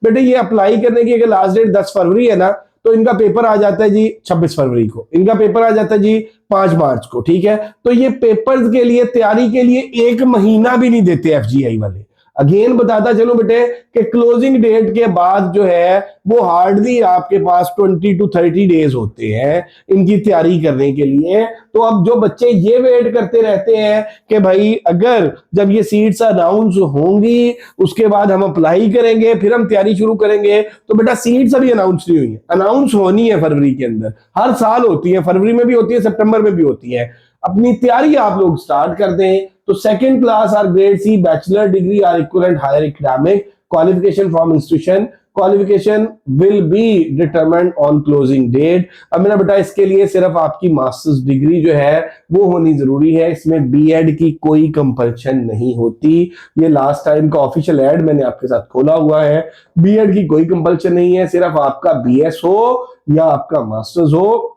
बेटे ये अप्लाई करने की अगर लास्ट डेट 10 फरवरी है ना, तो इनका पेपर आ जाता है जी 26 फरवरी को, इनका पेपर आ जाता है जी 5 मार्च को, ठीक है। तो ये पेपर्स के लिए तैयारी के लिए 1 महीना भी नहीं देते एफजीआई वाले। अगेन बताता चलो बेटे कि क्लोजिंग डेट के बाद जो है वो हार्डली आपके पास 20 to 30 डेज होते हैं इनकी तैयारी करने के लिए। तो अब जो बच्चे ये वेट करते रहते हैं कि भाई अगर जब ये सीट्स अनाउंस होंगी उसके बाद हम अप्लाई करेंगे फिर हम तैयारी शुरू करेंगे, तो बेटा सीट्स अभी अनाउंस नहीं हुई है, अनाउंस होनी है फरवरी के अंदर, हर साल होती है, फरवरी में भी होती है, सितंबर में भी होती है। अपनी तैयारी आप लोग स्टार्ट कर दें। तो सेकंड क्लास और ग्रेड सी बैचलर डिग्री और equivalent higher academic qualification from institution, qualification will be determined on closing date. अब मेरा बेटा इसके लिए सिर्फ आपकी मास्टर्स डिग्री जो है वो होनी जरूरी है, इसमें बीएड की कोई कंपल्शन नहीं होती। ये लास्ट टाइम का ऑफिशियल एड मैंने आपके साथ खोला हुआ है, बीएड की कोई कंपल्शन नहीं है, सिर्फ आपका बीएस हो या आपका मास्टर्स हो,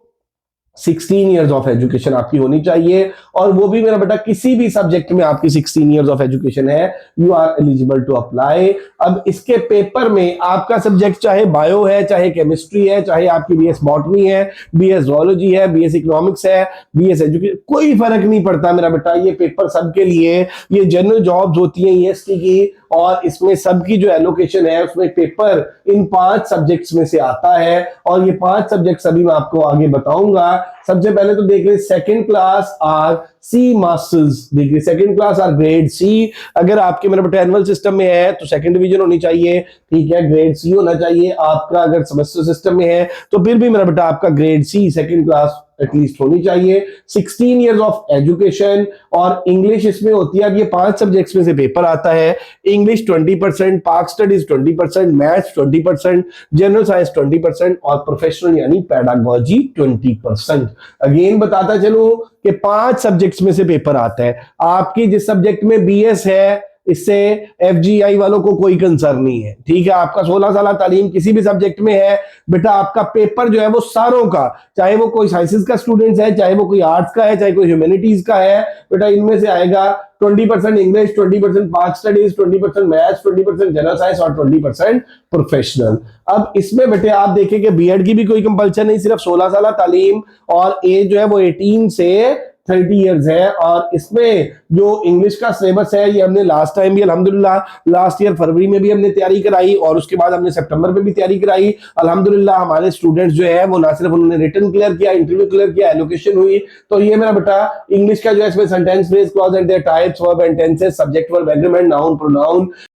16 इयर्स ऑफ एजुकेशन आपकी होनी चाहिए, और वो भी मेरा बेटा किसी भी सब्जेक्ट में आपकी 16 इयर्स ऑफ एजुकेशन है, you are eligible to apply. अब इसके पेपर में आपका सब्जेक्ट चाहे बायो है, चाहे केमिस्ट्री है, चाहे आपकी बीएस बॉटनी है, बीएस जोलॉजी है, बीएस इकोनॉमिक्स है, बीएस एजुकेशन, कोई फर्क नहीं पड़ता मेरा बेटा, ये पेपर सबके लिए, ये जनरल जॉब्स होती हैं ईएसटी की, और इसमें सबकी जो एलोकेशन है उसमें पेपर इन 5 सब्जेक्ट्स में से आता है, और ये 5 सब्जेक्ट्स अभी मैं आपको आगे बताऊंगा। सबसे पहले तो देख रहे second class or C masters degree, second class or grade C. अगर आपके मेरे बेटा एनुअल सिस्टम में है तो सेकंड डिवीजन होनी चाहिए, ठीक है, ग्रेड सी होना चाहिए। आपका अगर सेमेस्टर सिस्टम में है तो फिर भी मेरा बेटा आपका grade C second class at least होनी चाहिए। 16 इयर्स ऑफ एजुकेशन, और इंग्लिश इसमें होती है, अब ये 5 सब्जेक्ट्स में से पेपर आता है, इंग्लिश 20%, पाक स्टडीज 20%, मैथ्स 20%, जनरल साइंस 20% और प्रोफेशनल यानी पेडागोजी 20%। अगेन बताता चलूं कि 5 सब्जेक्ट्स में से पेपर आता है। आपकी जिस सब्जेक्ट में बीएस है इससे एफजीआई वालों को कोई कंसर्न नहीं है, ठीक है। आपका 16 साल तालीम किसी भी सब्जेक्ट में है बेटा, आपका पेपर जो है वो सारों का, चाहे वो कोई साइंसेस का स्टूडेंट है, चाहे वो कोई आर्ट्स का है, चाहे कोई ह्यूमैनिटीज का है, बेटा इनमें से आएगा 20% इंग्लिश, 20% पाक स्टडीज, 20% मैथ्स, 20% जनरल साइंस और 20% प्रोफेशनल। अब इसमें बेटे आप देखें कि बीएड की भी कोई कंपल्सन नहीं, सिर्फ 16 साल तालीम, और एज जो है वो 18 से 30 इयर्स है। और इसमें जो इंग्लिश का सिलेबस है ये हमने लास्ट टाइम भी अल्हम्दुलिल्लाह लास्ट ईयर फरवरी में भी हमने तैयारी कराई, और उसके बाद हमने सितंबर में भी तैयारी कराई। अल्हम्दुलिल्लाह हमारे स्टूडेंट्स जो है वो ना सिर्फ उन्होंने रिटन क्लियर किया, इंटरव्यू क्लियर किया, एलोकेशन हुई। तो ये मेरा बेटा इंग्लिश का जो है इसमें sentence phrase clause and there types verb and tenses, subject verb agreement, noun pronoun,